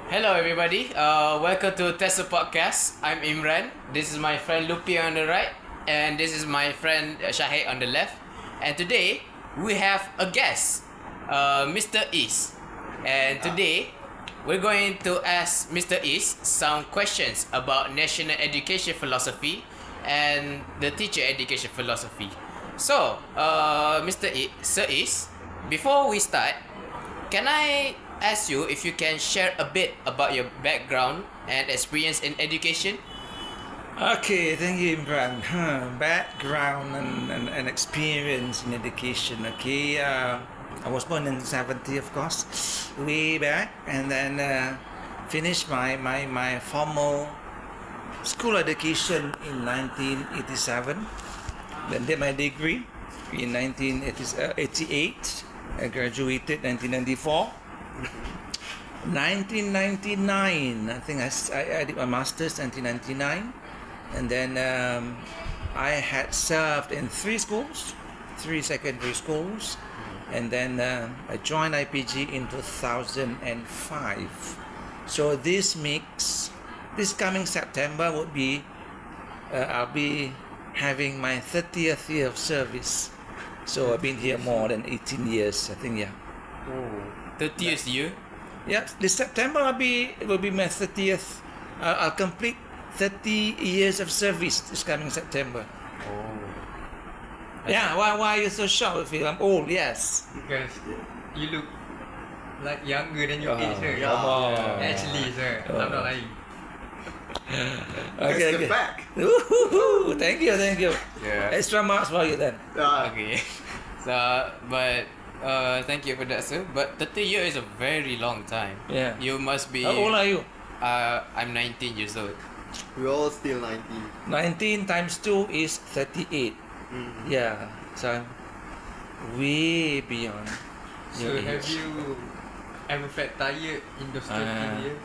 Hello everybody, welcome to Tesla Podcast. I'm Imran. This is my friend Lupi on the right, and this is my friend Shahid on the left. And today we have a guest, Mr. Is. And today we're going to ask Mr. Is some questions about national education philosophy and the teacher education philosophy. So, Sir Is, before we start, can I ask you if you can share a bit about your background and experience in education? Okay, thank you, Imran. Background and experience in education. Okay, I was born in the 70s, of course, way back, and then finished my formal school education in 1987. Then did my degree in 1988. I graduated 1994. 1999, I think I did my master's 1999, and then I had served in three secondary schools, and then I joined IPG in 2005. So this coming September would be I'll be having my 30th year of service. So I've been here more than 18 years, I think. Yeah. Oh, 30th year? Yeah, this September it will be my 30th. I'll complete 30 years of service this coming September. Oh. Yeah, why are you so shocked? If I'm old, yes. Because you look like younger than your age, sir. Yeah. Actually, sir, I'm not lying. Okay, That's the fact. Woohoo! Thank you. Yeah. Extra marks for you then. Okay. So, but thank you for that, sir. But 30 years is a very long time. Yeah. You must be. How old are you? I'm 19 years old. We're all still 19. 19 times 2 is 38. Mm-hmm. Yeah, so I'm way beyond So your have age. you ever felt tired in those 30 years?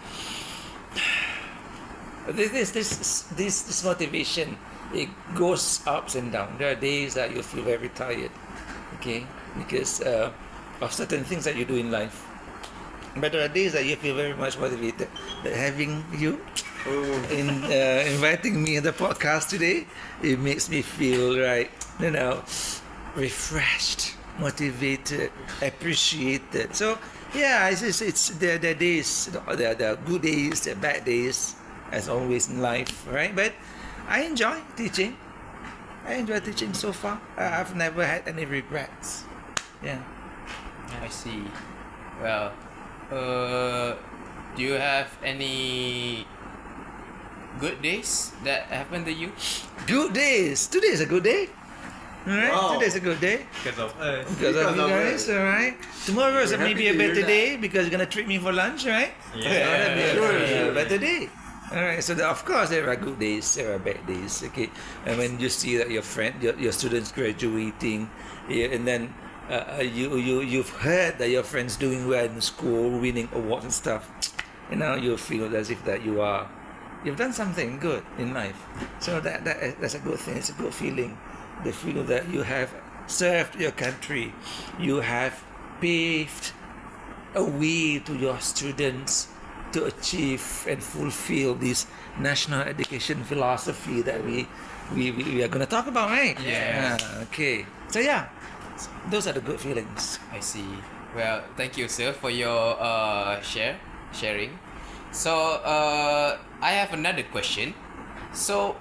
This motivation, it goes ups and down. There are days that you feel very tired, okay, because of certain things that you do in life. But there are days that you feel very much motivated. But having you inviting me in the podcast today, it makes me feel refreshed, motivated, appreciated. So yeah, it's the days, the good days, the bad days, as always in life, right? But I enjoy teaching. So far. I've never had any regrets. Yeah. I see. Well, do you have any good days that happened to you? Good days. Today is a good day. Alright, Wow. Today's a good day. Because of us. Because of you of guys, us. alright. Tomorrow is We're maybe a happy to better hear day because you're gonna treat me for lunch, right? Yeah. That'll be Sure. a better day. Alright, so of course there are good days, there are bad days, okay. And when you see that your students graduating, and then you've heard that your friends doing well in school, winning awards and stuff, and now you feel as if that you've done something good in life. So that's a good thing. It's a good feeling. The feeling that you have served your country, you have paved a way to your students to achieve and fulfill this national education philosophy that we are going to talk about, right? Yes. Okay. So yeah, those are the good feelings. I see. Well, thank you, sir, for your sharing. So, I have another question. So,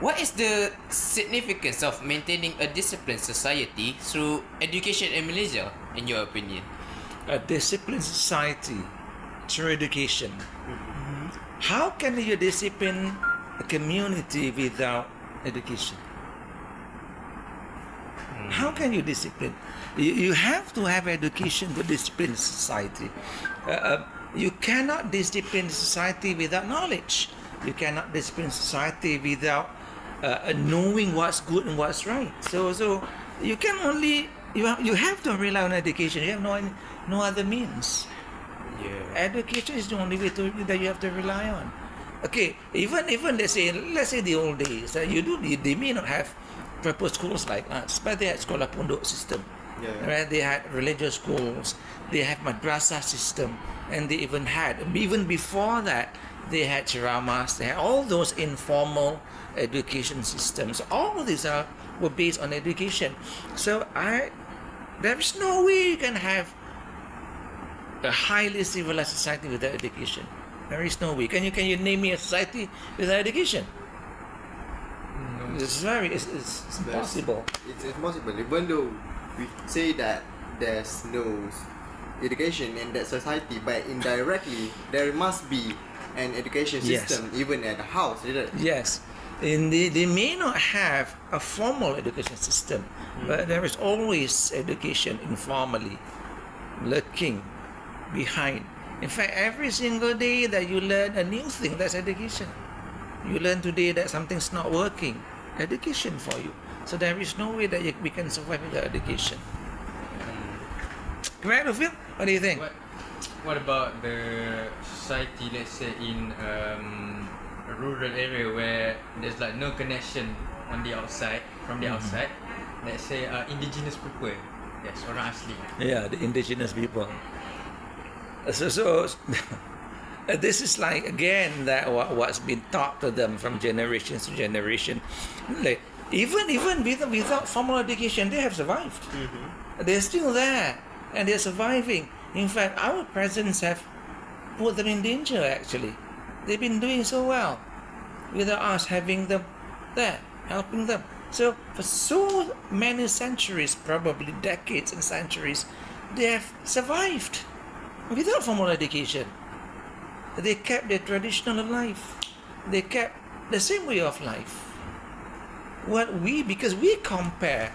what is the significance of maintaining a disciplined society through education in Malaysia, in your opinion? A disciplined society through education. How can you discipline a community without education? How can you discipline? You have to have education to discipline society. You cannot discipline society without knowledge. You cannot discipline society without knowing what's good and what's right. So you can only you have to rely on education. You have no other means. Yeah. Education is the only way that you have to rely on. Okay, even let's say the old days, they may not have proper schools like us, but they had sekolah pondok system. Yeah. Right? They had religious schools. They have madrasah system. and they even before that, they had chiramas, they had all those informal education systems. All of these were based on education. So there is no way you can have a highly civilized society without education. There is no way. Can you name me a society without education? No. It's impossible. It's impossible. Even though we say that there's no education in that society, but indirectly there must be an education Yes. system even at the house, isn't it? Yes, they may not have a formal education system, but there is always education informally lurking behind. In fact, every single day that you learn a new thing, that's education. You learn today that something's not working, education for you. So there is no way that we can survive without education. Correct, Lufil? What do you think? What about the society, let's say in a rural area where there's like no connection on the outside, from the outside, let's say indigenous people, yes, orang asli. Yeah, the indigenous people. So this is like again that what's been taught to them from generation to generation. Like even without formal education, they have survived. They're still there and they're surviving. In fact, our presence have put them in danger. Actually, they've been doing so well without us having them there, helping them. So for so many centuries, probably decades and centuries, they have survived without formal education. They kept their traditional life. They kept the same way of life. Because we compare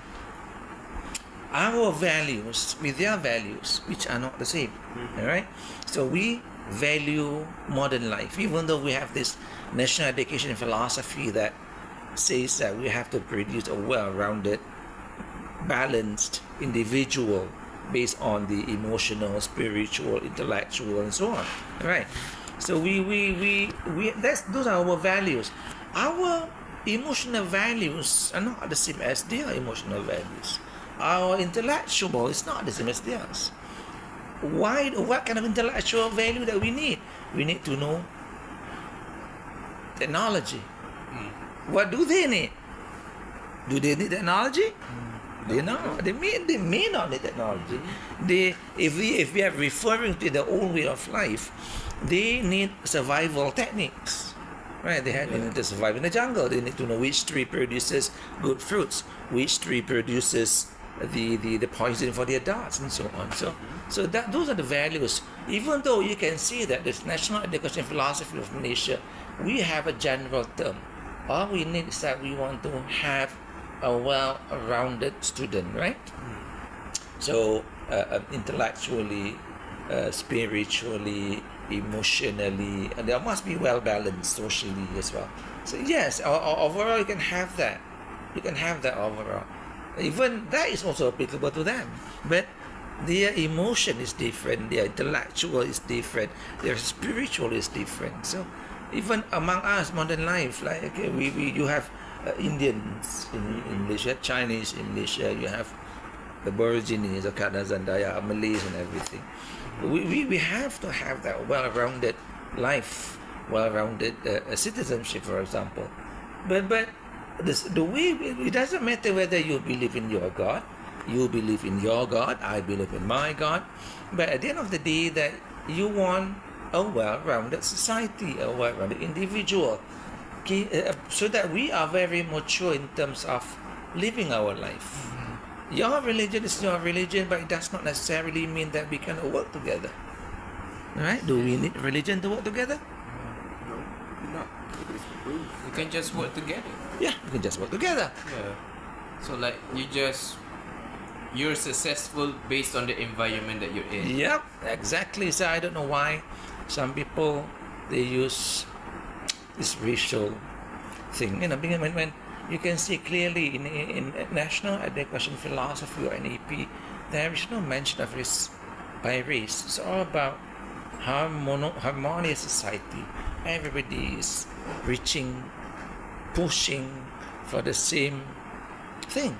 our values with their values, which are not the same. All right. So we value modern life, even though we have this national education philosophy that says that we have to produce a well-rounded, balanced individual based on the emotional, spiritual, intellectual, and so on. All right. So those are our values. Our emotional values are not the same as their emotional values. Our intellectual is not the same as theirs. What kind of intellectual value that we need? We need to know technology. What do they need? Do they need technology? They not. They may not need technology. If we are referring to their own way of life, they need survival techniques. Right? They need to survive in the jungle. They need to know which tree produces good fruits, which tree produces the poison for their darts, and so on. So those are the values. Even though you can see that this national education philosophy of Malaysia, we have a general term. All we need is that we want to have a well-rounded student, right? So intellectually, spiritually, emotionally, and there must be well-balanced socially as well. So yes, overall you can have that. You can have that overall. Even that is also applicable to them. But their emotion is different, their intellectual is different, their spiritual is different. So even among us, modern life, like okay, you have Indians in Malaysia, Chinese in Malaysia, you have the Aborigines, the Kadazandaya, Malays and everything. We have to have that well-rounded life, well-rounded citizenship, for example. But the way it doesn't matter whether you believe in your God, you believe in your God, I believe in my God. But at the end of the day, that you want a well-rounded society, a well-rounded individual, okay, so that we are very mature in terms of living our life. Your religion is your religion, but it does not necessarily mean that we cannot work together. Alright? Do we need religion to work together? No. You can just work together. Yeah, we can just work together. Yeah. So like you're successful based on the environment that you're in. Yep, exactly. So I don't know why some people they use this racial thing. You know, because when you can see clearly in national education philosophy or NEP, there is no mention of race by race. It's all about harmonious society. Everybody is reaching, pushing for the same thing.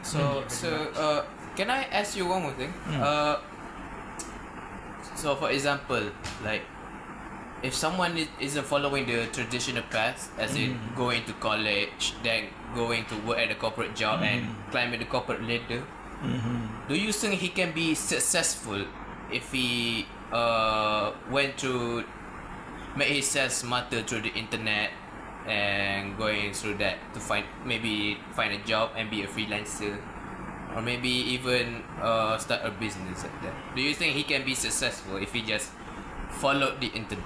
So Can I ask you one more thing? So for example, like if someone isn't following the traditional path, as in going to college, then going to work at a corporate job and climbing the corporate ladder, do you think he can be successful if he went to make himself smarter through the internet and going through that to find a job and be a freelancer, or maybe even start a business like that? Do you think he can be successful if he just followed the internet?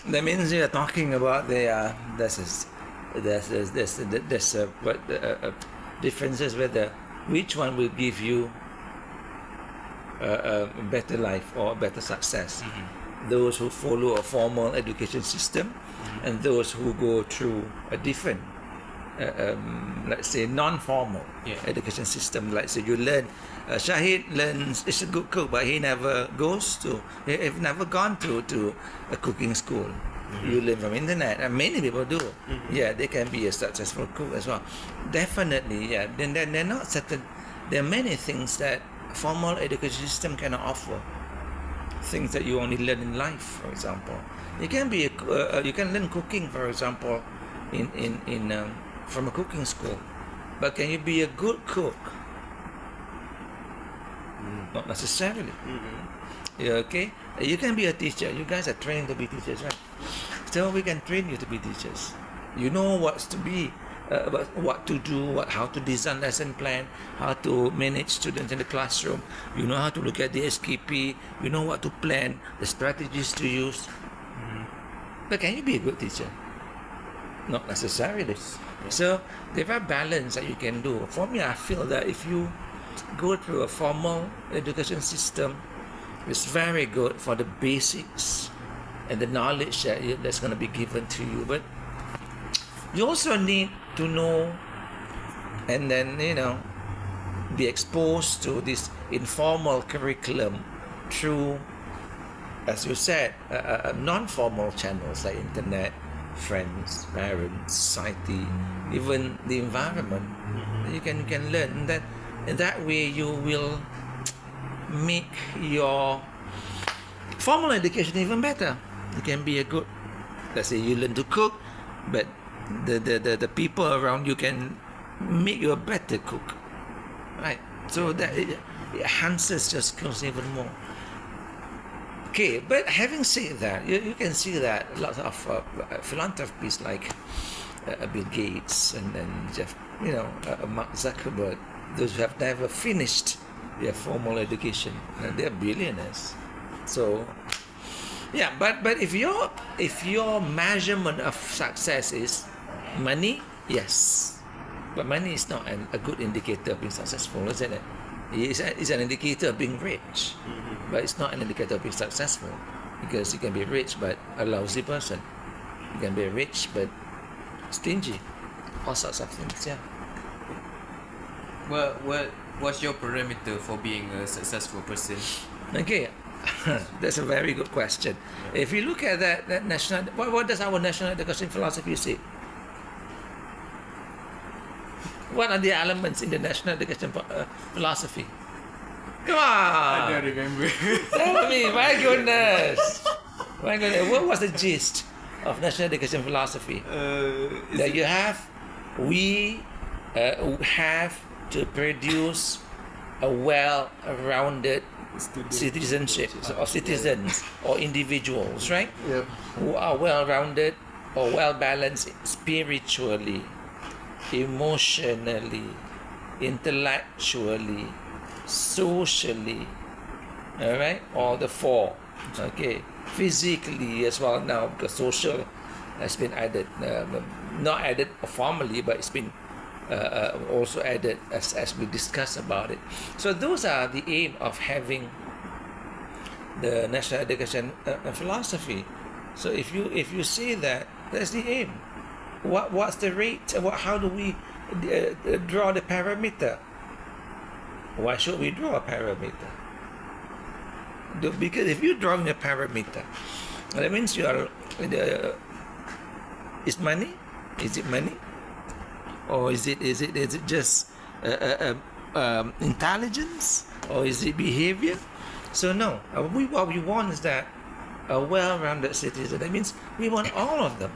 That means you're talking about the differences whether which one will give you a better life or a better success. Those who follow a formal education system and those who go through a different let's say non-formal education system. Like say you learn, Shahid learns, is a good cook, but he never gone to a cooking school. You learn from internet, and many people do. Yeah, they can be a successful cook as well. Definitely, yeah. Then they're not certain. There are many things that formal education system cannot offer. Things that you only learn in life, for example. You can you can learn cooking, for example, in from a cooking school, but can you be a good cook? Not necessarily. Yeah, okay. You can be a teacher. You guys are trained to be teachers, right? So we can train you to be teachers. You know what's to be, what to do, how to design lesson plan, how to manage students in the classroom. You know how to look at the SKP. You know what to plan, the strategies to use. But can you be a good teacher? Not necessarily. So there are balance that you can do. For me, I feel that if you go through a formal education system, it's very good for the basics and the knowledge that's going to be given to you. But you also need to know and then, be exposed to this informal curriculum through, as you said, non-formal channels like internet, friends, parents, society, even the environment. You can learn that. In that way, you will make your formal education even better. You can be a good, let's say you learn to cook, but the people around you can make you a better cook, right? So that it enhances your skills even more. Okay, but having said that, you can see that lots of philanthropists like Bill Gates and Jeff, Mark Zuckerberg, those who have never finished their formal education, they're billionaires. So, yeah, but if your measurement of success is money, yes, but money is not a good indicator of being successful, isn't it? It's an indicator of being rich, but it's not an indicator of being successful, because you can be rich but a lousy person. You can be rich but stingy, all sorts of things. Yeah. Well, what's your parameter for being a successful person? Okay, that's a very good question. If you look at that national, what does our national education philosophy say? What are the elements in the national education philosophy? Come on! I don't remember. Tell me, my goodness! My goodness, what was the gist of national education philosophy? That we have to produce a well-rounded citizenship or citizens or individuals, right? Yep. Who are well-rounded or well-balanced spiritually, emotionally, intellectually, socially, all right? All the four, okay? Physically as well now, because social has been added, not added formally, but it's been also added as we discuss about it. So those are the aim of having the national education philosophy. So if you say that, that's the aim. What's the rate? How do we draw the parameter? Why should we draw a parameter? Because if you're drawing a parameter, that means you are. Is money? Is it money? Or is it just intelligence or is it behavior? So no, what we want is that a well-rounded citizen. That means we want all of them.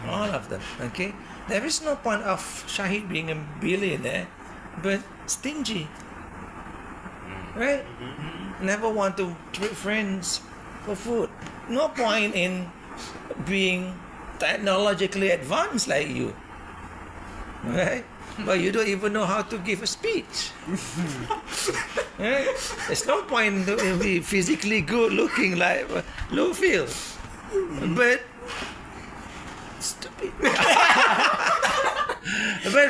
All of them, okay? There is no point of Shahid being a billionaire, but stingy, right? Never want to treat friends for food. No point in being technologically advanced like you, right? But you don't even know how to give a speech. Right? There's no point in be physically good looking like Lowfield, but stupid.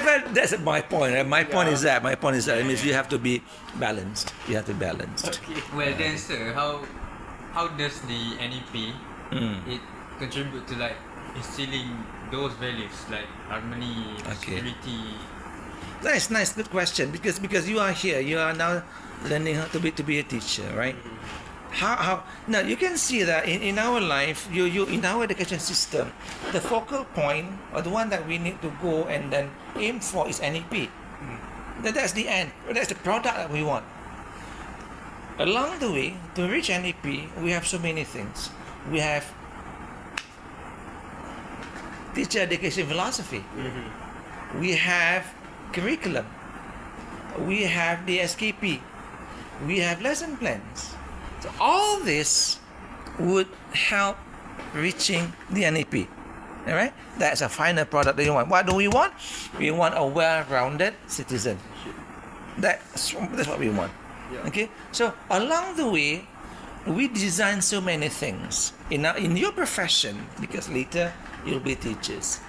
but that's my point. My point is that it means you have to be balanced. You have to be balanced. Well then, sir, how does the NEP it contribute to like instilling those values like harmony, security? Nice, good question. Because you are here, you are now learning how to be a teacher, right? How now you can see that in our life, you in our education system, the focal point or the one that we need to go and then aim for is NEP. That's the end. That's the product that we want. Along the way, to reach NEP, we have so many things. We have teacher education philosophy. We have curriculum. We have the SKP. We have lesson plans. So all this would help reaching the NEP. All right? That's a final product that you want. What do we want? We want a well-rounded citizen. That's what we want. Yeah. Okay? So along the way, we design so many things in your profession, because later you'll be teachers.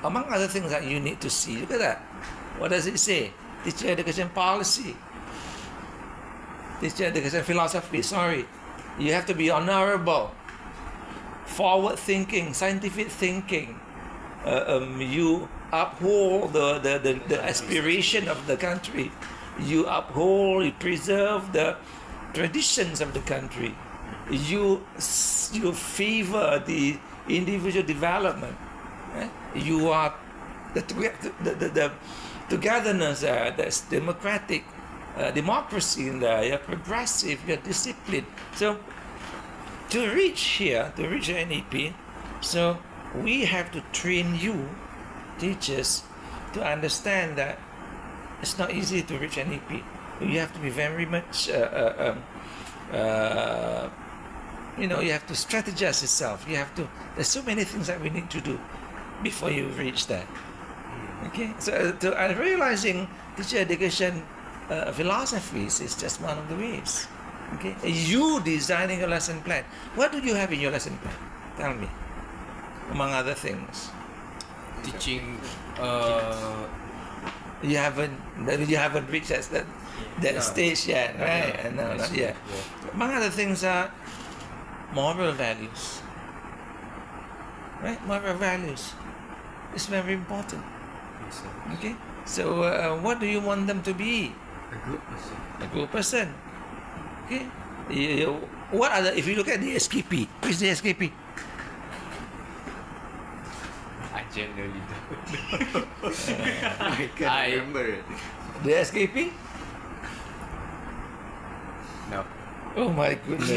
Among other things that you need to see, look at that. What does it say? Teacher education policy. Teacher education philosophy. Sorry. You have to be honorable, forward thinking, scientific thinking. You uphold the aspiration of the country. You uphold, you preserve the traditions of the country. You favor the individual development. You are the togetherness. That's democratic. Democracy in there. You're progressive. You're disciplined. So to reach NEP, so we have to train you, teachers, to understand that it's not easy to reach NEP. You have to be very much, you have to strategize yourself. There's so many things that we need to do before you reach that. Okay, so realizing teacher education philosophies is just one of the ways. Okay, you designing a lesson plan. What do you have in your lesson plan? Tell me, among other things. Teaching. You haven't reached that stage yet, right? No, not yet. Among other things are moral values. Right? Moral values. It's very important. Okay? So what do you want them to be? A good person. Okay? What are if you look at the SKP, what is the SKP? I generally don't. I can't remember it. The SKP? No. Oh my goodness.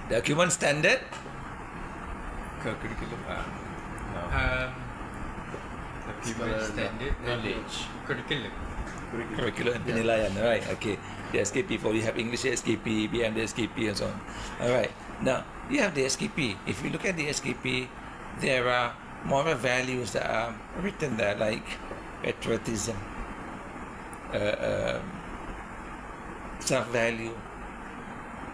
Document standard? Curriculum. No. Document standard Knowledge. curriculum. Curriculum and penilaian, right? Okay. The SKP, for you have English SKP, BM the SKP and so on. Alright. Now, you have the SKP. If you look at the SKP, there are moral values that are written there, like patriotism, self-value,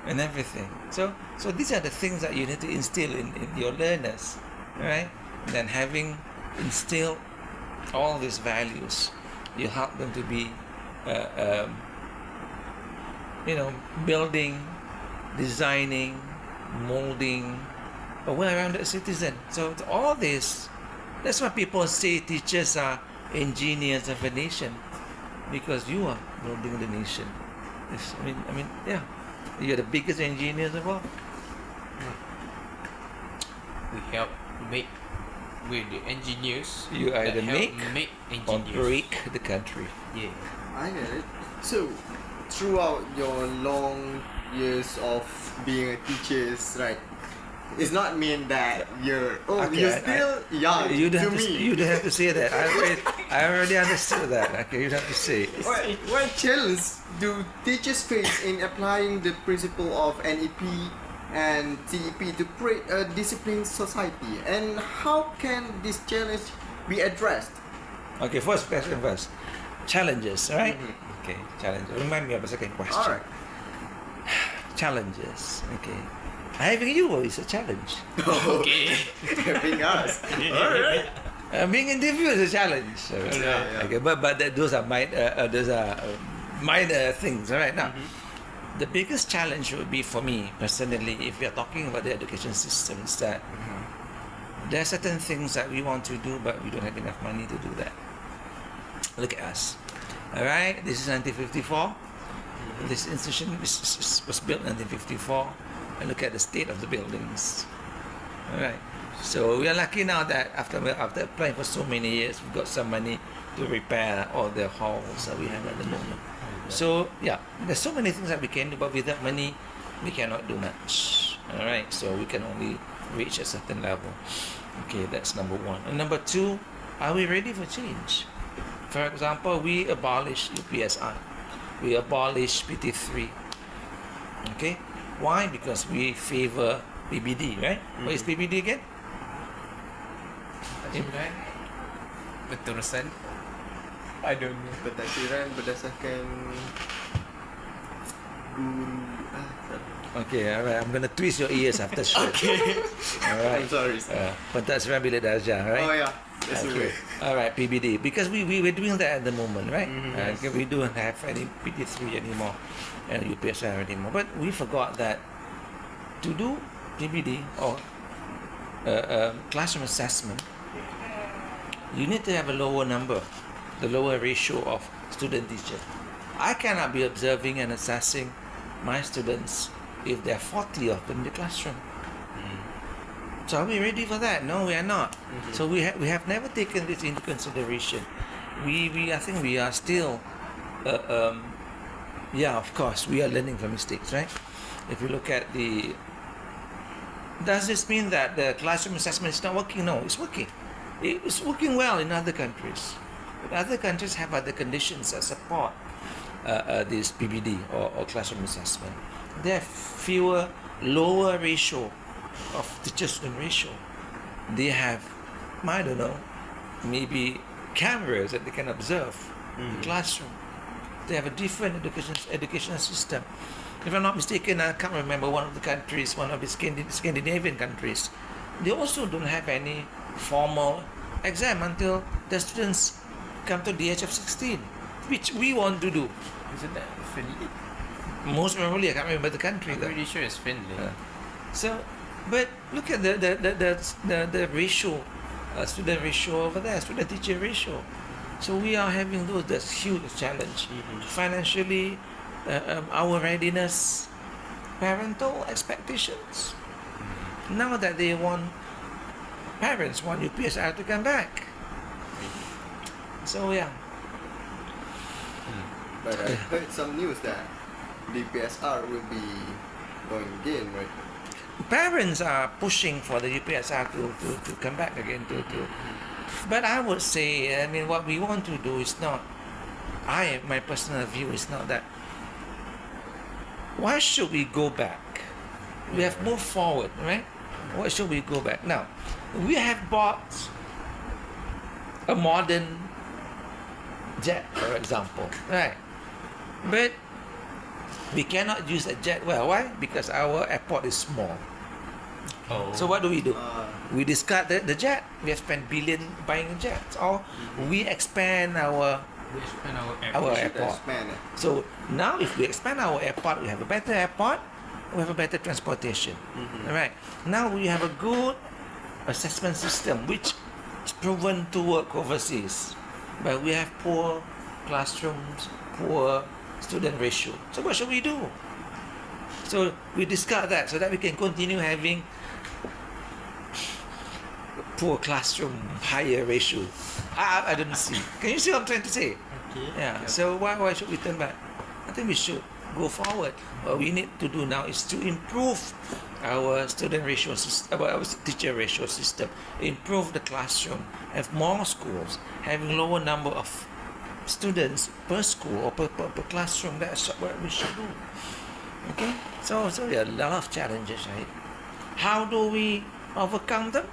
and everything. So these are the things that you need to instill in your learners, right? And then having instilled all these values, you help them to be, building, designing, molding a well-rounded citizen. So all this, that's why people say teachers are engineers of a nation, because you are building the nation. Yeah, you're the biggest engineers of all. We help make with the engineers. You that either help make engineers. or break the country. Yeah. I get it. So, throughout your long years of being a teacher, right? It's not mean that you're you're still young You don't to have to, me. you don't have to say that. I already understood that. Okay, you don't have to say. What challenge do teachers face in applying the principle of NEP and TEP to create a disciplined society? And how can this challenge be addressed? Okay, first question first. Challenges, right? Okay, challenges. Remind me of the second question. Alright. Challenges. Okay. Having you is a challenge. Okay. Having us. Alright. Being individual is a challenge. Yeah. Okay, but those are minor things. Right now, the biggest challenge would be for me personally, if we are talking about the education system, is that there are certain things that we want to do, but we don't have enough money to do that. Look at us. All right, this is 1954. This institution was built in 1954. And look at the state of the buildings. All right. So we are lucky now that after applying for so many years, we've got some money to repair all the halls that we have at the moment. So yeah, there's so many things that we can do, but without money, we cannot do much. All right. So we can only reach a certain level. Okay, that's number one. And number two, are we ready for change? For example, we abolished UPSR. We abolished PT3. Okay. Why? Because we favor PBD, right? What is PBD again? Pendidikan. Berterusan. I don't know. Pentakdiran berdasarkan guru. Okay, alright. I'm gonna twist your ears after show. Alright. I'm sorry. Pentakdiran bilik darjah, right? Oh yeah, that's the way. Alright, PBD. Because we're doing that at the moment, right? Okay, we don't have any PT3 anymore and UPSR anymore. But we forgot that to do PBD or classroom assessment, you need to have a lower number, the lower ratio of student-teacher. I cannot be observing and assessing my students if there are 40 of them in the classroom. So are we ready for that? No, we are not. So we have never taken this into consideration. I think we are still, of course, we are learning from mistakes, right? If you look at does this mean that the classroom assessment is not working? No, it's working. It's working well in other countries. But other countries have other conditions that support this PBD or classroom assessment. They have lower ratio of teacher-student ratio. They have, I don't know, maybe cameras that they can observe in the classroom. They have a different educational system. If I'm not mistaken, I can't remember one of the Scandinavian countries. They also don't have any formal exam until the students come to the age of 16, which we want to do. Isn't that Finland? Most probably, I can't remember the country. I'm pretty sure it's Finland. So, but look at the ratio, student ratio over there, student teacher ratio. So we are having that's huge challenge. Financially, our readiness, parental expectations. Now that parents want UPSR to come back. So yeah. But I heard some news that the PSR will be going again, right? Parents are pushing for the UPSR to come back again but I would say, what we want to do is not, my personal view is not that why should we go back? We have moved forward, right? Why should we go back? Now, we have bought a modern jet, for example, right? But we cannot use a jet well. Why? Because our airport is small. Oh. So what do? We discard the jet. We have spent billion buying a jet. Or we expand our airport. So now if we expand our airport, we have a better airport, we have a better transportation. All right. Now we have a good assessment system which is proven to work overseas. But we have poor classrooms, poor student ratio. So what should we do? So we discard that so that we can continue having poor classroom, higher ratio. I don't see. Can you see what I'm trying to say? Okay. Yeah. So why should we turn back? I think we should go forward. What we need to do now is to improve our student ratio system, our teacher ratio system, improve the classroom, have more schools, having lower number of students per school or per classroom. That's what we should do. Okay. So there are a lot of challenges, right? How do we overcome them?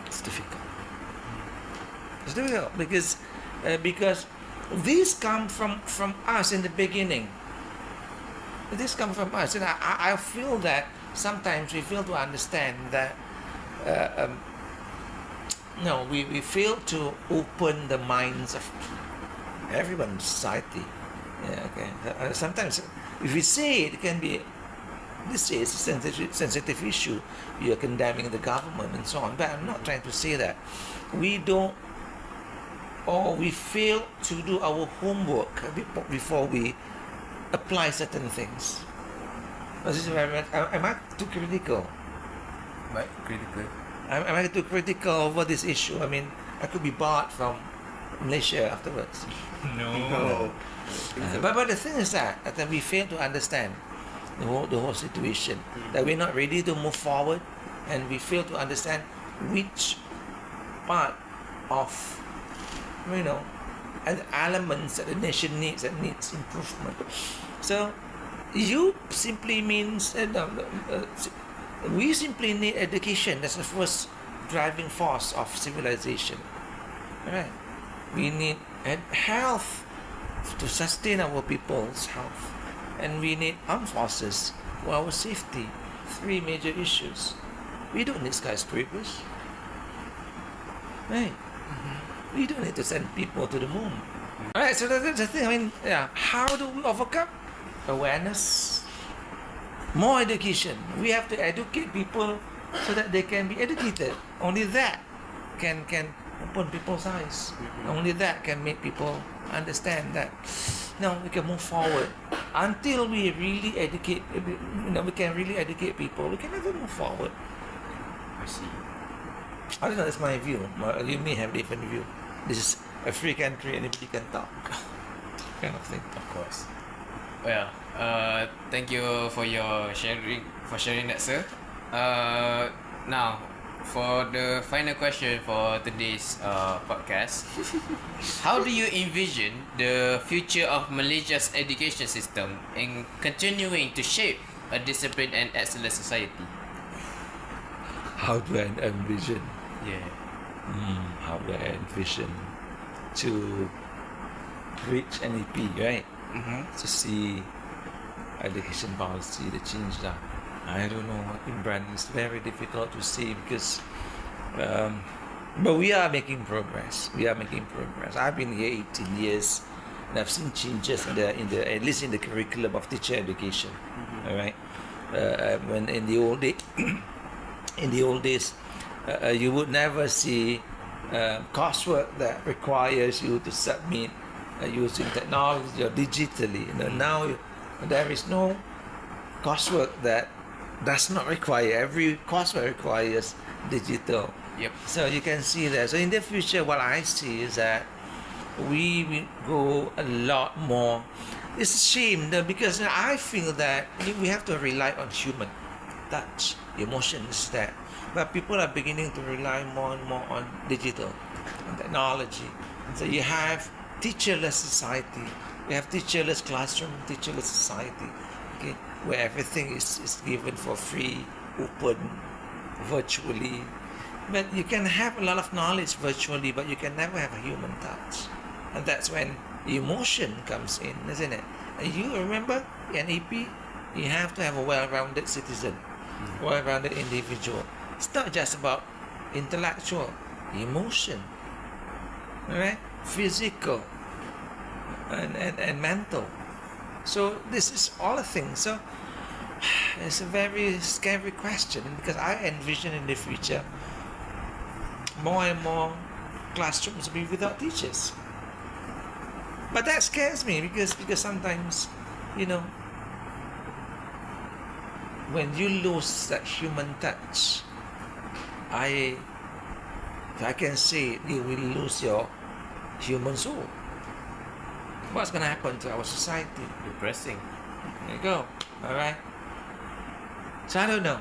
It's difficult. It's difficult because these come from us in the beginning. This come from us, and I feel that sometimes we fail to understand that. No, we fail to open the minds of everyone in society. Yeah, okay. Sometimes, if we say it can be, this is a sensitive issue. You're condemning the government and so on. But I'm not trying to say that. We don't, or we fail to do our homework before we apply certain things. Am I too critical? Right, critical. Am I too critical over this issue? I mean, I could be barred from Malaysia afterwards. No. But the thing is that we fail to understand the whole situation. That we're not ready to move forward, and we fail to understand which part of, and elements that the nation needs that needs improvement. So, you simply means we simply need education. That's the first driving force of civilization. Right? We need health to sustain our people's health, and we need armed forces for our safety. 3 major issues. We don't need skyscrapers. Right? We don't need to send people to the moon. Alright, so that's the thing. I mean, yeah, how do we overcome? Awareness, more education. We have to educate people so that they can be educated. Only that can open people's eyes. Only that can make people understand that we can move forward. Until we really educate, we can really educate people, we can never move forward. I see. I don't know, that's my view. You may have a different view. This is a free country, anybody can talk. Kind of thing. Of course. Well, thank you for your sharing that, sir. Now, for the final question for today's podcast, how do you envision the future of Malaysia's education system in continuing to shape a disciplined and excellent society? How do I envision? Yeah. How do I envision to reach NEP, right? To see education policy, the change that. I don't know, Imran, it's very difficult to say because but we are making progress. I've been here 18 years and I've seen changes in the at least in the curriculum of teacher education. All right. When in the old days you would never see coursework that requires you to submit using technology or digitally. Now there is no coursework that does not require. Every coursework requires digital. Yep. So you can see that. So in the future, what I see is that we will go a lot more. It's a shame because I feel that we have to rely on human touch, emotions there. But people are beginning to rely more and more on digital, on technology. And so you have teacherless society. We have teacherless classroom, teacherless society. Okay, where everything is given for free, open, virtually. But you can have a lot of knowledge virtually, but you can never have a human touch. And that's when emotion comes in, isn't it? And you remember, NEP, you have to have a well-rounded citizen, well-rounded individual. It's not just about intellectual, emotion, right? Physical, and mental. So this is all a thing. So it's a very scary question because I envision in the future more and more classrooms will be without teachers. But that scares me because sometimes, when you lose that human touch, if I can say, you will lose your human soul. What's gonna happen to our society? Depressing. There you go. All right. So I don't know.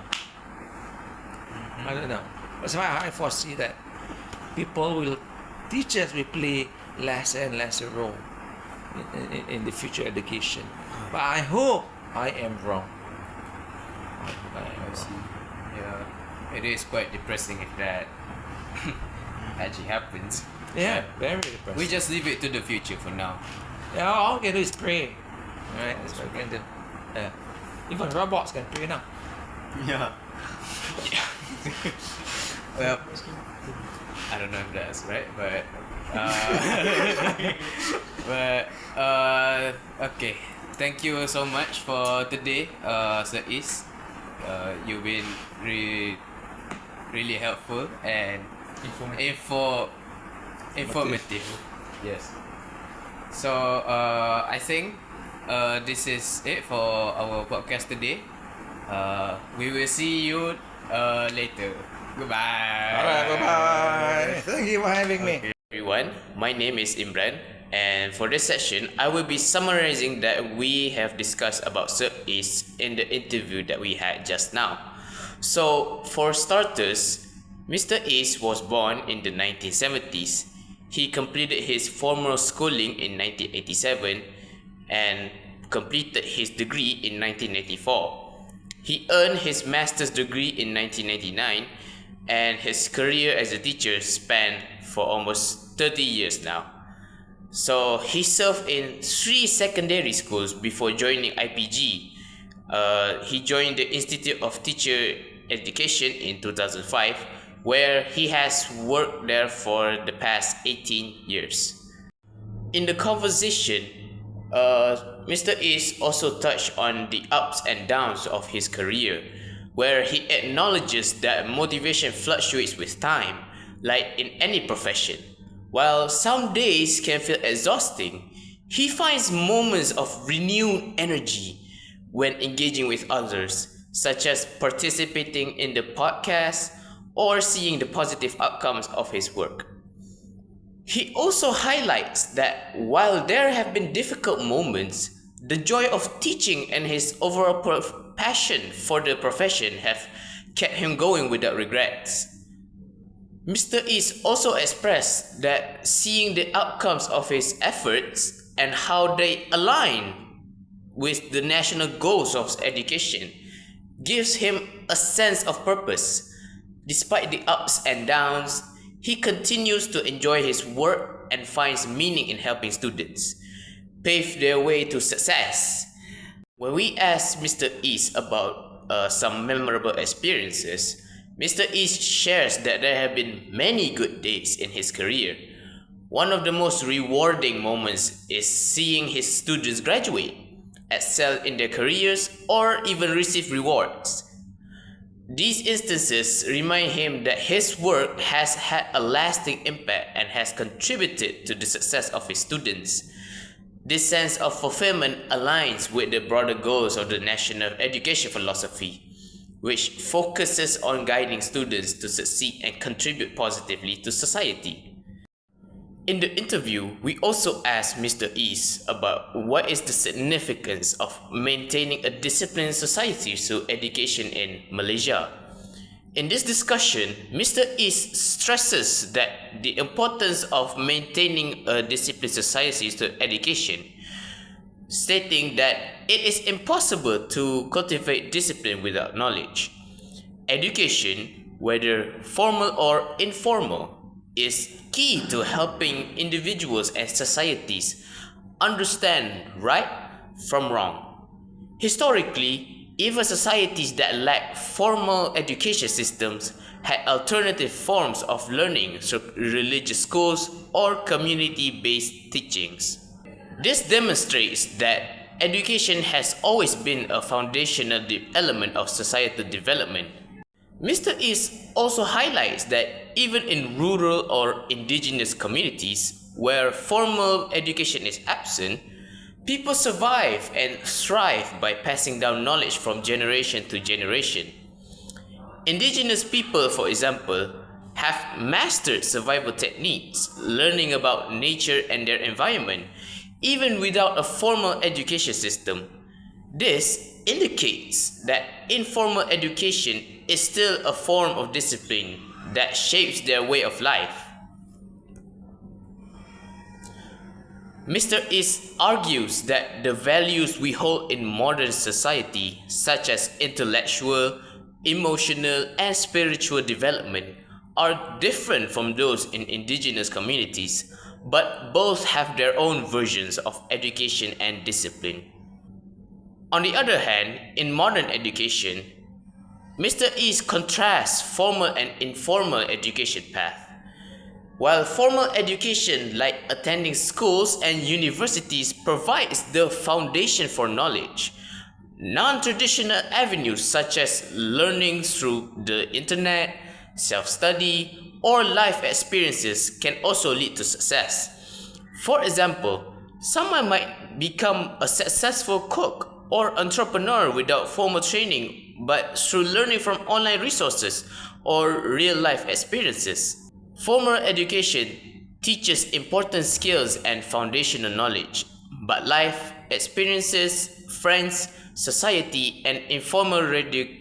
I don't know. That's why I foresee that teachers will play less and lesser role in the future education. But I hope I am wrong. I see. Yeah, it is quite depressing if that actually happens. Yeah, very depressing. We just leave it to the future for now. Yeah, all we can do is pray. Alright, that's what we can do. Yeah. Even robots can pray now. Yeah. Well, I don't know if that's right, but okay. Thank you so much for today, Sir Is. You've been really helpful and informative. Yes. So I think this is it for our podcast today. We will see you later. Goodbye. Alright, bye-bye. Thank you for having me. Everyone, my name is Imran, and for this session, I will be summarizing that we have discussed about Sir Is in the interview that we had just now. So, for starters, Mr. Is was born in the 1970s. He completed his formal schooling in 1987 and completed his degree in 1984. He earned his master's degree in 1999, and his career as a teacher spanned for almost 30 years now. So he served in 3 secondary schools before joining IPG. He joined the Institute of Teacher Education in 2005, where he has worked there for the past 18 years. In the conversation, Mr. Is also touched on the ups and downs of his career, where he acknowledges that motivation fluctuates with time, like in any profession. While some days can feel exhausting, he finds moments of renewed energy when engaging with others, such as participating in the podcast or seeing the positive outcomes of his work. He also highlights that while there have been difficult moments, the joy of teaching and his overall passion for the profession have kept him going without regrets. Mr. Is also expressed that seeing the outcomes of his efforts and how they align with the national goals of education gives him a sense of purpose. Despite the ups and downs, he continues to enjoy his work and finds meaning in helping students pave their way to success. When we asked Mr. Is about some memorable experiences, Mr. Is shares that there have been many good days in his career. One of the most rewarding moments is seeing his students graduate, excel in their careers, or even receive rewards. These instances remind him that his work has had a lasting impact and has contributed to the success of his students. This sense of fulfillment aligns with the broader goals of the national education philosophy, which focuses on guiding students to succeed and contribute positively to society. In the interview, we also asked Mr. Is about what is the significance of maintaining a disciplined society through education in Malaysia. In this discussion, Mr. Is stresses that the importance of maintaining a disciplined society through education, stating that it is impossible to cultivate discipline without knowledge. Education, whether formal or informal, is key to helping individuals and societies understand right from wrong. Historically, even societies that lack formal education systems had alternative forms of learning through religious schools or community-based teachings. This demonstrates that education has always been a foundational element of societal development. Mr. Is also highlights that even in rural or indigenous communities where formal education is absent, people survive and thrive by passing down knowledge from generation to generation. Indigenous people, for example, have mastered survival techniques, learning about nature and their environment, even without a formal education system. This indicates that informal education is still a form of discipline that shapes their way of life. Mr. Is argues that the values we hold in modern society, such as intellectual, emotional, and spiritual development, are different from those in indigenous communities, but both have their own versions of education and discipline. On the other hand, in modern education, Mr. East contrasts formal and informal education path. While formal education like attending schools and universities provides the foundation for knowledge, non-traditional avenues such as learning through the internet, self-study, or life experiences can also lead to success. For example, someone might become a successful cook or entrepreneur without formal training, but through learning from online resources or real-life experiences. Formal education teaches important skills and foundational knowledge, but life experiences, friends, society, and informal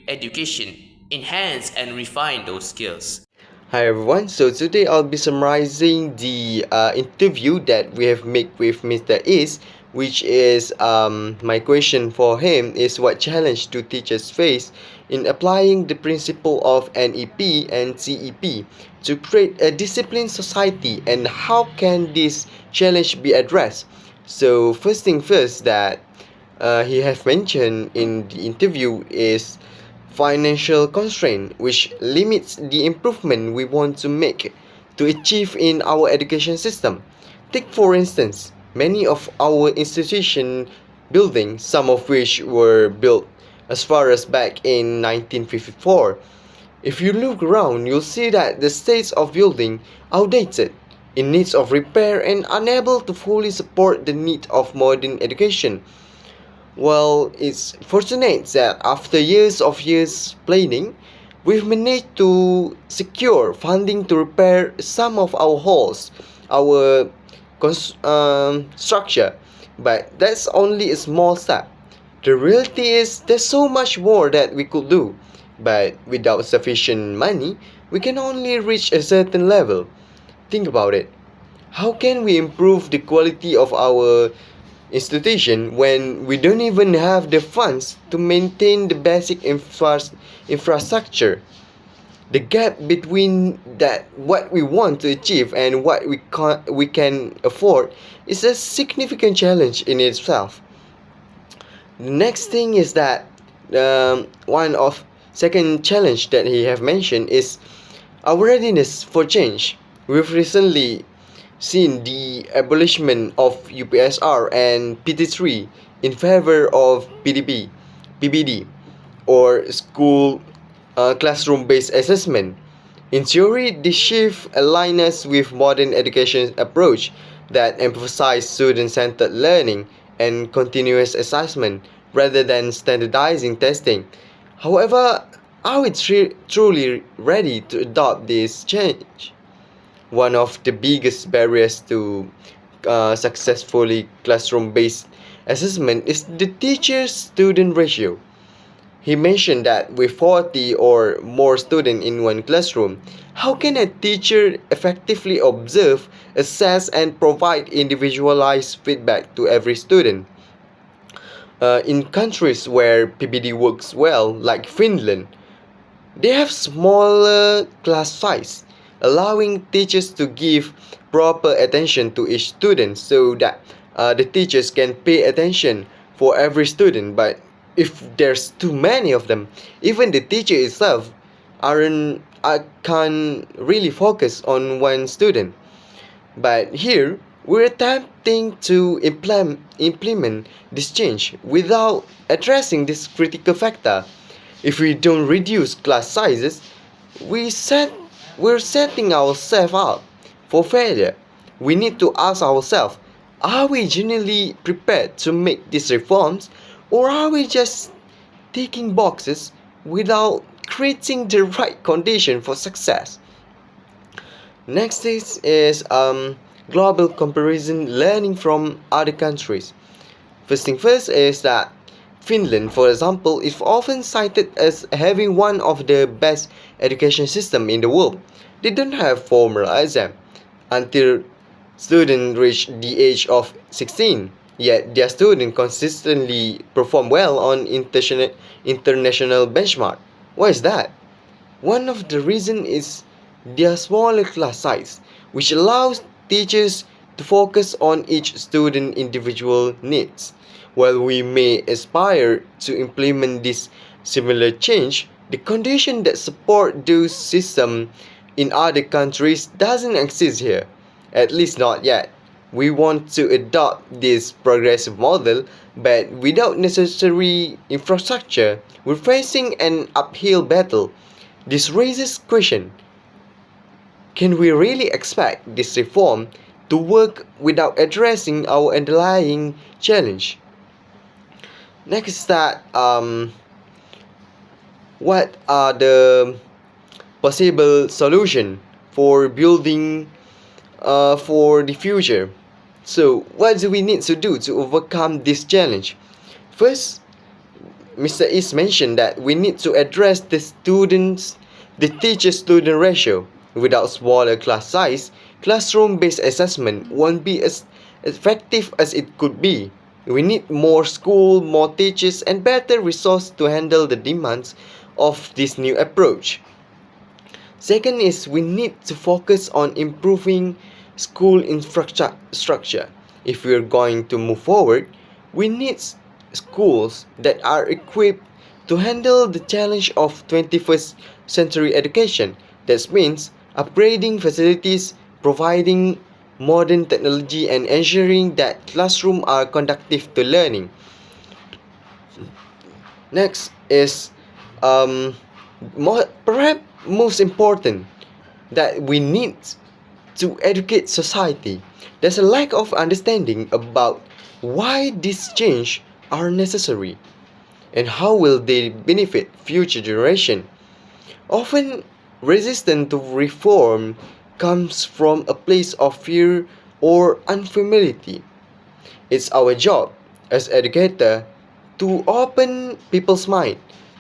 education enhance and refine those skills. Hi everyone, so today I'll be summarizing the interview that we have made with Mr. Is, which is my question for him is what challenge do teachers face in applying the principle of NEP and CEP to create a disciplined society, and how can this challenge be addressed? So first thing first that he has mentioned in the interview is financial constraint, which limits the improvement we want to make to achieve in our education system. Take for instance, many of our institution buildings, some of which were built as far as back in 1954. If you look around, you'll see that the states of building outdated, in need of repair, and unable to fully support the need of modern education. Well, it's fortunate that after years of planning, we've managed to secure funding to repair some of our halls, our structure, but that's only a small step. The reality is there's so much more that we could do, but without sufficient money, we can only reach a certain level. Think about it. How can we improve the quality of our institution when we don't even have the funds to maintain the basic infrastructure? The gap between that what we want to achieve and what we can afford is a significant challenge in itself. The next thing is that one of second challenge that he have mentioned is our readiness for change. We've recently seen the abolishment of UPSR and PT3 in favor of PBD, or school classroom-based assessment. In theory, this shift aligns us with modern education approach that emphasize student-centered learning and continuous assessment rather than standardizing testing. However, are we truly ready to adopt this change? One of the biggest barriers to successfully classroom-based assessment is the teacher-student ratio. He mentioned that with 40 or more students in one classroom, how can a teacher effectively observe, assess, and provide individualized feedback to every student? In countries where PBD works well, like Finland, they have smaller class size, allowing teachers to give proper attention to each student so that the teachers can pay attention for every student. But if there's too many of them, even the teacher itself can't really focus on one student. But here, we're attempting to implement this change without addressing this critical factor. If we don't reduce class sizes, we're setting ourselves up for failure. We need to ask ourselves, are we genuinely prepared to make these reforms, or are we just ticking boxes without creating the right condition for success. Next is global comparison, learning from other countries. First thing first is that Finland, for example, is often cited as having one of the best education system in the world. They don't have formal exam until students reach the age of 16, yet their students consistently perform well on international benchmark. Why is that? One of the reasons is their smaller class size, which allows teachers to focus on each student's individual needs. While we may aspire to implement this similar change, the condition that support those systems in other countries doesn't exist here, at least not yet. We want to adopt this progressive model, but without necessary infrastructure, we're facing an uphill battle. This raises question: can we really expect this reform to work without addressing our underlying challenge? Next is that what are the possible solution for building for the future? So what do we need to do to overcome this challenge? First, Mr. Is mentioned that we need to address the teacher-student ratio. Without smaller class size, classroom-based assessment won't be as effective as it could be. We need more school, more teachers, and better resources to handle the demands of this new approach. Second is we need to focus on improving school infrastructure. If we are going to move forward, we need schools that are equipped to handle the challenge of 21st century education. That means upgrading facilities, providing modern technology, and ensuring that classrooms are conducive to learning. Next is perhaps most important, that we need to educate society. There's a lack of understanding about why these changes are necessary and how will they benefit future generation. Often resistance to reform comes from a place of fear or unfamiliarity. It's our job as educator to open people's mind,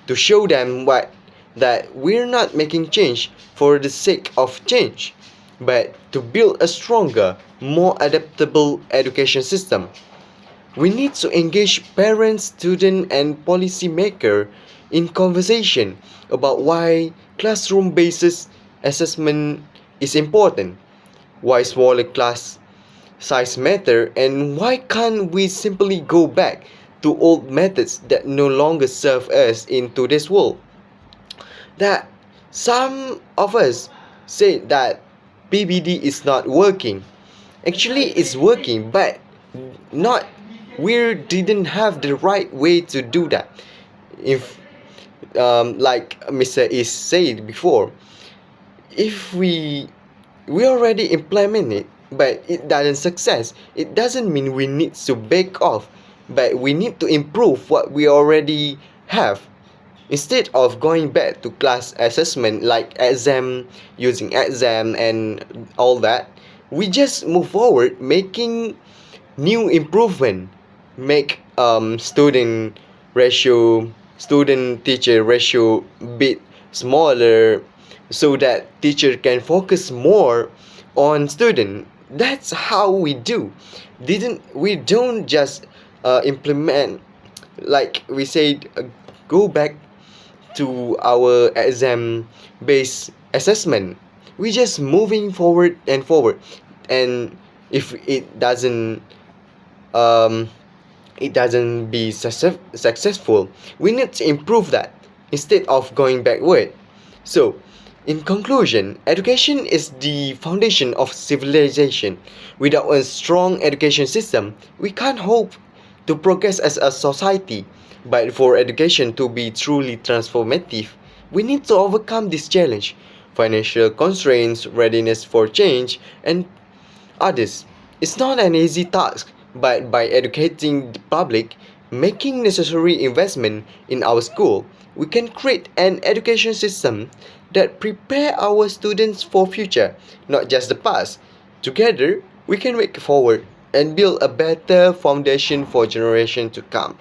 to show them that we're not making change for the sake of change, but to build a stronger, more adaptable education system. We need to engage parents, students, and policymakers in conversation about why classroom-based assessment is important, why smaller class size matter, and why can't we simply go back to old methods that no longer serve us in today's world. That some of us say that PBD is not working. Actually, it's working, but not. We didn't have the right way to do that. If, like Mr. Is said before, if we already implement it, but it doesn't success, it doesn't mean we need to back off, but we need to improve what we already have. Instead of going back to class assessment like using exam and all that, we just move forward making new improvement, make student teacher ratio bit smaller so that teacher can focus more on student. That's how we do. We don't just implement, like we said, go back to our exam based assessment. We just moving forward and forward, and if it doesn't be successful, we need to improve that instead of going backward. So in conclusion, education is the foundation of civilization. Without a strong education system, we can't hope to progress as a society. But for education to be truly transformative, we need to overcome this challenge: financial constraints, readiness for change, and others. It's not an easy task, but by educating the public, making necessary investment in our school, we can create an education system that prepare our students for future, not just the past. Together, we can make forward and build a better foundation for generation to come.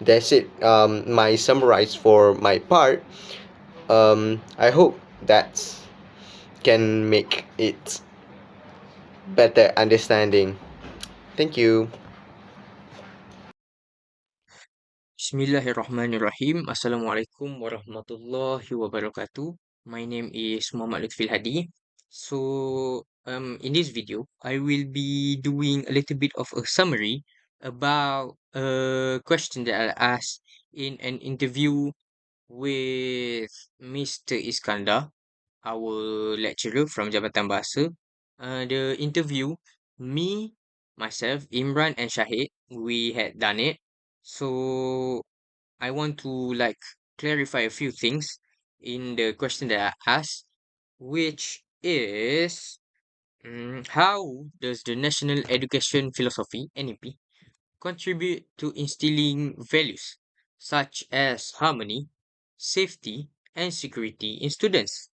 That's it. My summarize for my part. I hope that can make it better understanding. Thank you. Bismillahirrahmanirrahim. Assalamualaikum warahmatullahi wabarakatuh. My name is Muhammad Lutfil Hadi. So, in this video, I will be doing a little bit of a summary about a question that I asked in an interview with Mr. Iskandar, our lecturer from Jabatan Bahasa. The interview, me, myself, Imran, and Shahid, we had done it. So I want to like clarify a few things in the question that I asked, which is how does the National Education Philosophy (NEP) contribute to instilling values such as harmony, safety, and security in students?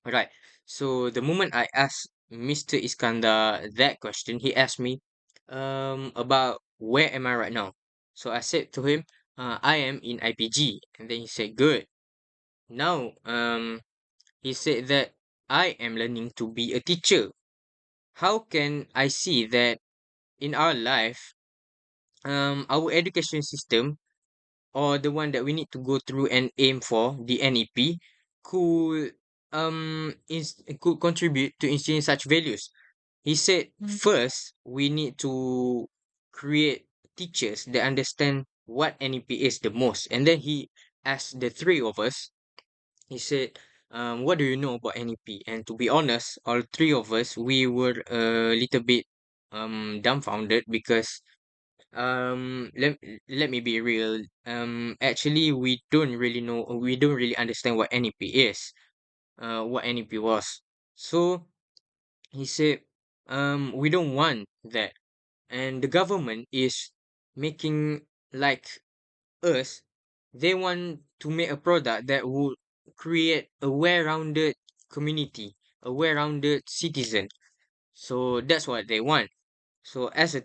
Right. So the moment I asked Mr. Iskandar that question, he asked me about where am I right now. So I said to him, I am in IPG, and then he said, good. Now, he said that I am learning to be a teacher. How can I see that in our life, our education system or the one that we need to go through and aim for, the NEP, could could contribute to instilling such values? He said first we need to create teachers that understand what NEP is the most, and then he asked the three of us. He said, "What do you know about NEP?" And to be honest, all three of us we were a little bit dumbfounded because let me be real. Actually, we don't really understand what NEP is, what NEP was. So he said, we don't want that, and the government is making like us. They want to make a product that would create a well-rounded community, a well-rounded citizen. So that's what they want. So as a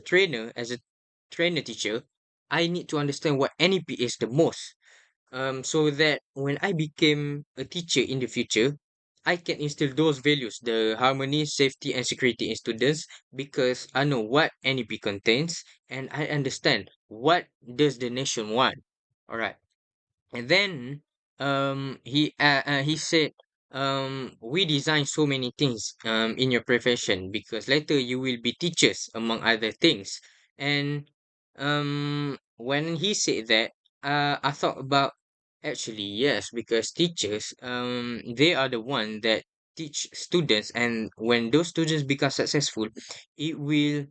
trainer teacher, I need to understand what NEP is the most. So that when I became a teacher in the future, I can instill those values, the harmony, safety, and security in students, because I know what NEP contains and I understand what does the nation want. All right. And then he said, we design so many things in your profession because later you will be teachers among other things. And when he said that, I thought about, actually yes, because teachers they are the one that teach students, and when those students become successful, it will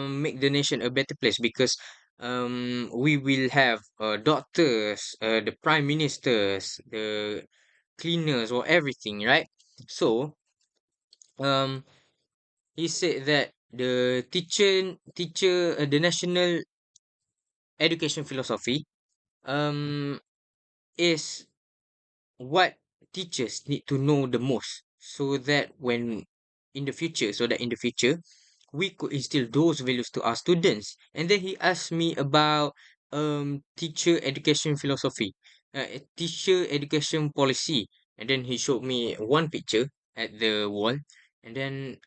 make the nation a better place because we will have doctors, the prime ministers, the cleaners, or everything, right? So um he said that the the national education philosophy um is what teachers need to know the most, so that in the future we could instill those values to our students. And then he asked me about teacher education philosophy, teacher education policy, and then he showed me one picture at the wall, and then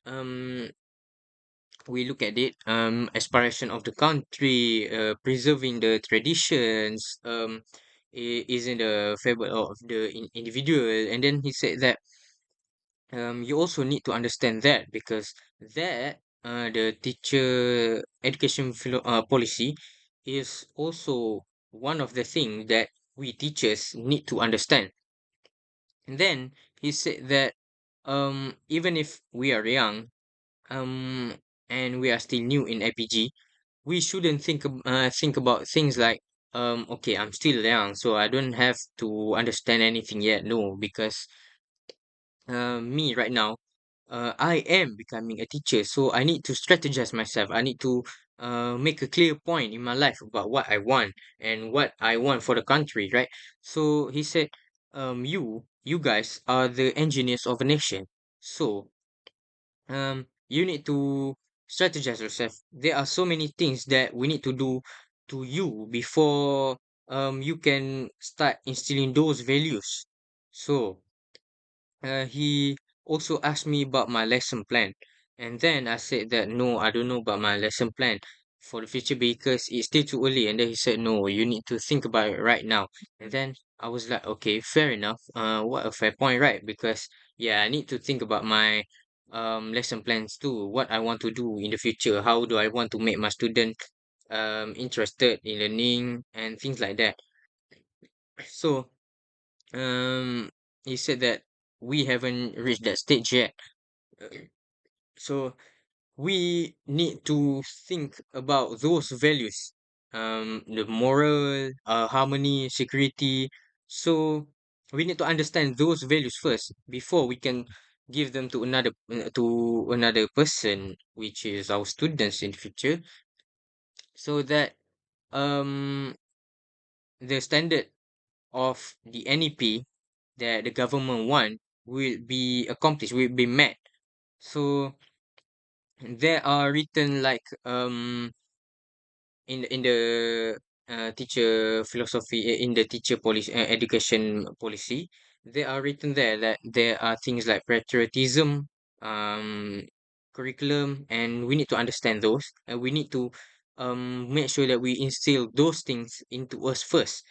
we look at it, aspiration of the country, preserving the traditions, is in the favor of the individual. And then he said that you also need to understand that because that the teacher education policy is also one of the things that we teachers need to understand. And then he said that even if we are young, um and we are still new in IPG, we shouldn't think about things like, okay, I'm still young, so I don't have to understand anything yet. No, because me right now, I am becoming a teacher, so I need to strategize myself. I need to make a clear point in my life about what I want and what I want for the country, right? So he said, you guys are the engineers of a nation. So you need to strategize yourself. There are so many things that we need to do to you before you can start instilling those values. So he also asked me about my lesson plan. And then I said that no, I don't know about my lesson plan for the future because it's still too early. And then he said, no, you need to think about it right now. And then I was like, okay, fair enough. What a fair point, right? Because yeah, I need to think about my lesson plans too. What I want to do in the future. How do I want to make my student interested in learning and things like that. So he said that we haven't reached that stage yet. Uh, So we need to think about those values, the moral, harmony, security. So we need to understand those values first before we can give them to another person, which is our students in the future, so that um the standard of the NEP that the government want will be accomplished, will be met. So there are written like in the teacher philosophy in the teacher policy education policy, there are written there that there are things like patriotism, um curriculum, and we need to understand those, and we need to make sure that we instill those things into us first,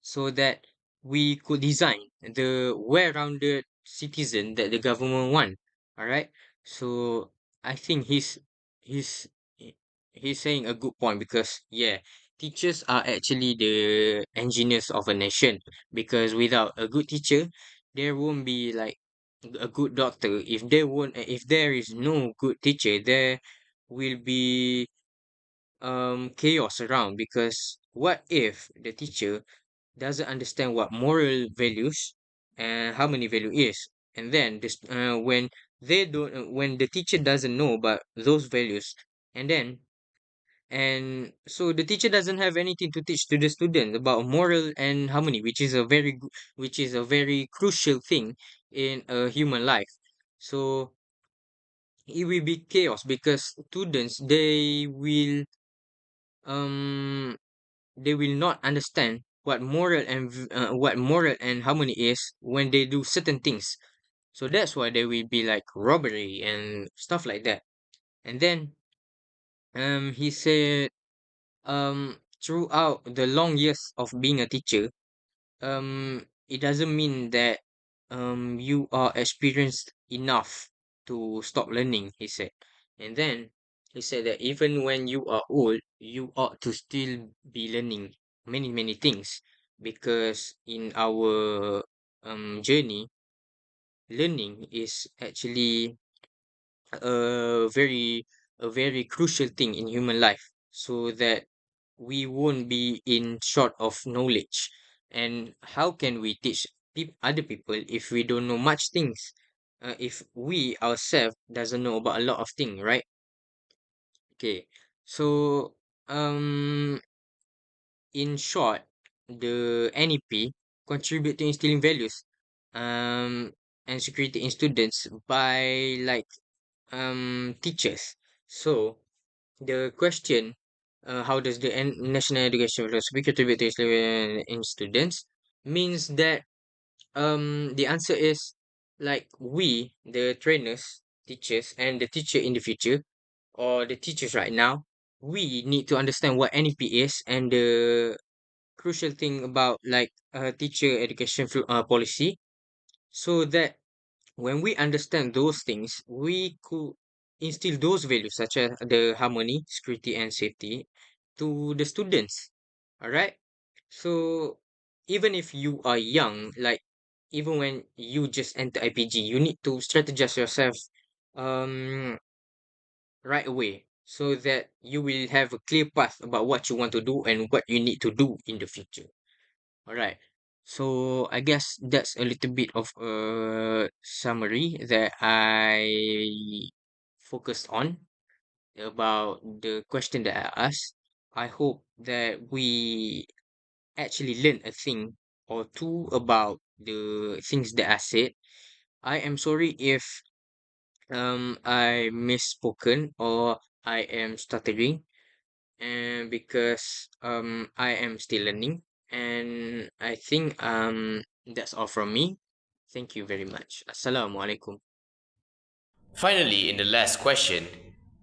so that we could design the well-rounded citizen that the government want. All right. So I think he's he- he's saying a good point, because yeah, teachers are actually the engineers of a nation, because without a good teacher there won't be like a good doctor. If there is no good teacher, there will be chaos around, because what if the teacher doesn't understand what moral values and how many value is, and then this when the teacher doesn't know about those values, and then and so the teacher doesn't have anything to teach to the student about moral and harmony, which is which is a very crucial thing in a human life. So it will be chaos, because students, um they will not understand what moral and harmony is when they do certain things. So that's why there will be like robbery and stuff like that. And then he said throughout the long years of being a teacher, it doesn't mean that you are experienced enough to stop learning, he said. And then he said that even when you are old, you ought to still be learning many things, because in our journey, learning is actually a very crucial thing in human life, so that we won't be in short of knowledge. And how can we teach other people if we don't know much things, if we ourselves doesn't know about a lot of things, right? Okay, so in short, the NEP contribute to instilling values um and security in students by like teachers. So the question, how does the national education philosophy contribute to in students, means that the answer is like we, the trainers, teachers, and the teacher in the future, or the teachers right now, we need to understand what NEP is, and the crucial thing about like teacher education policy, so that when we understand those things, we could instill those values such as the harmony, security, and safety to the students. All right. So even if you are young, like even when you just enter IPG, you need to strategize yourself um right away, so that you will have a clear path about what you want to do and what you need to do in the future. All right. So I guess that's a little bit of a summary that I focused on. about the question that I asked. I hope that we actually learn a thing or two about the things that I said. I am sorry if I misspoken or I am stuttering, and because I am still learning, and I think that's all from me. Thank you very much. Assalamualaikum. Finally, in the last question,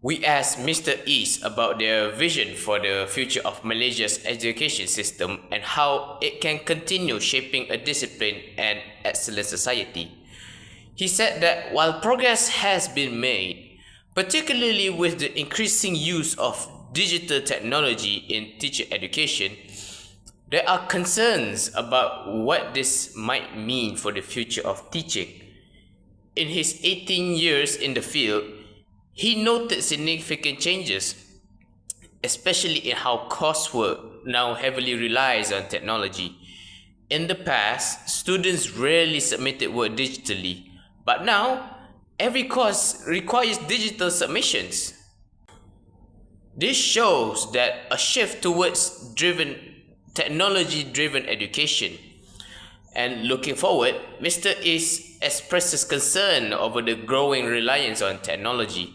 we asked Mr. East about their vision for the future of Malaysia's education system and how it can continue shaping a disciplined and excellent society. He said that while progress has been made, particularly with the increasing use of digital technology in teacher education, there are concerns about what this might mean for the future of teaching. In his 18 years in the field, he noted significant changes, especially in how coursework now heavily relies on technology. In the past, students rarely submitted work digitally, but now every course requires digital submissions. This shows that a shift towards technology-driven education. And looking forward, Mr. Is expresses concern over the growing reliance on technology,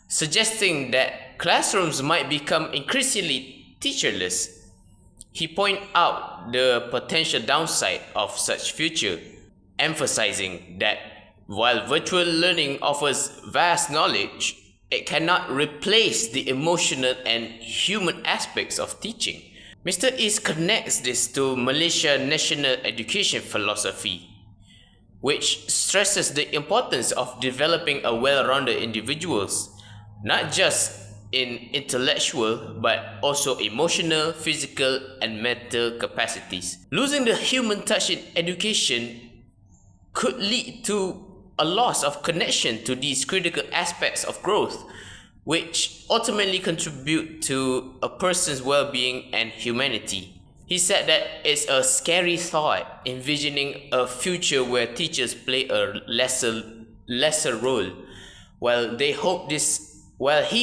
suggesting that classrooms might become increasingly teacherless. He pointed out the potential downside of such future, emphasizing that while virtual learning offers vast knowledge, it cannot replace the emotional and human aspects of teaching. Mr. East connects this to Malaysia national education philosophy, which stresses the importance of developing a well-rounded individuals, not just in intellectual but also emotional, physical, and mental capacities. Losing the human touch in education could lead to a loss of connection to these critical aspects of growth, which ultimately contribute to a person's well-being and humanity. He said that it's a scary thought envisioning a future where teachers play a lesser role. While he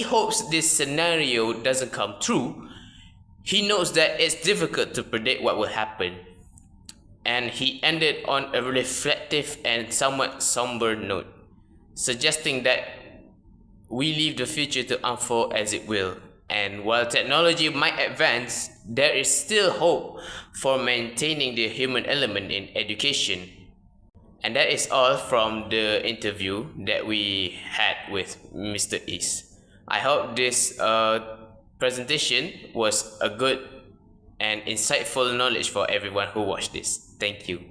hopes this scenario doesn't come true, he knows that it's difficult to predict what will happen. And he ended on a reflective and somewhat somber note, suggesting that we leave the future to unfold as it will. And while technology might advance, there is still hope for maintaining the human element in education. And that is all from the interview that we had with Mr. East. I hope this presentation was a good and insightful knowledge for everyone who watched this. Thank you.